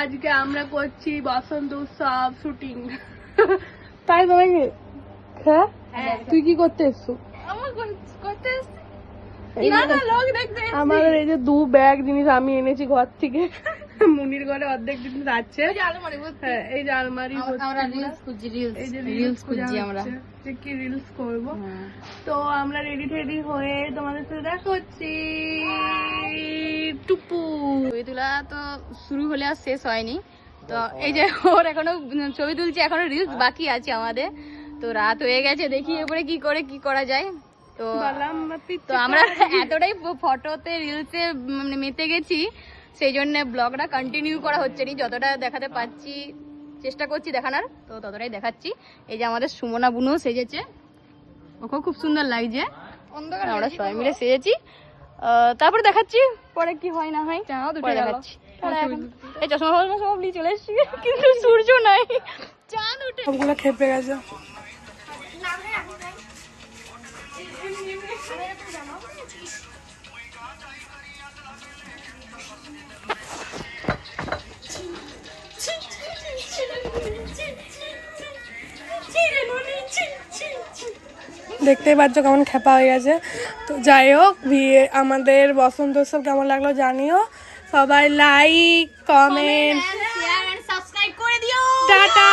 আজকে আমরা করছি বসন্ত উৎসব শুটিং। তাই তোমাকে হ্যাঁ তুই কি করতে এসছো? আমাদের এই যে 2 ব্যাগ জিনিস আমি এনেছি ঘর থেকে, মুনির ঘরে অর্ধেক জিনিস আছে। এই যে আলমারি কি রিলস করবো। তো আমরা রেডি টেডি হয়ে তোমাদের সাথে দেখা হচ্ছি। টুপু ছবি তোলা তো শুরু হলে আর শেষ হয়নি, তো এই যে ওর এখনো ছবি তুলছে, এখনো রিলস বাকি আছে আমাদের। তো রাত হয়ে গেছে, দেখি এরপরে কি করা যায়। তো আমরা এতটাই ফটোতে রিলসে মানে মেতে গেছি, সেই জন্য ব্লগটা কন্টিনিউ করা হচ্ছে না। যতটা দেখাতে পাচ্ছি চেষ্টা করছি দেখানোর, তো ততটাই দেখাচ্ছি। এই যে আমাদের সুমনা বুনু সেজেছে, ওকেও খুব সুন্দর লাগছে। আমরা সবাই মিলে সেজেছি, তারপরে দেখাচ্ছি পরে কি হয় না হয়, পরে দেখাচ্ছি। এই চশমা সব নিয়ে চলে এসেছি, কিন্তু সূর্য নাই, চাঁদ উঠে সবগুলো খেপে গেছে। দেখতেই পাচ্ছ কেমন খেপা হয়ে গেছে। তো যাই হোক, আমাদের বসন্ত উৎসব কেমন লাগলো জানিও। সবাই like comment share and subscribe করে দিও। টাটা।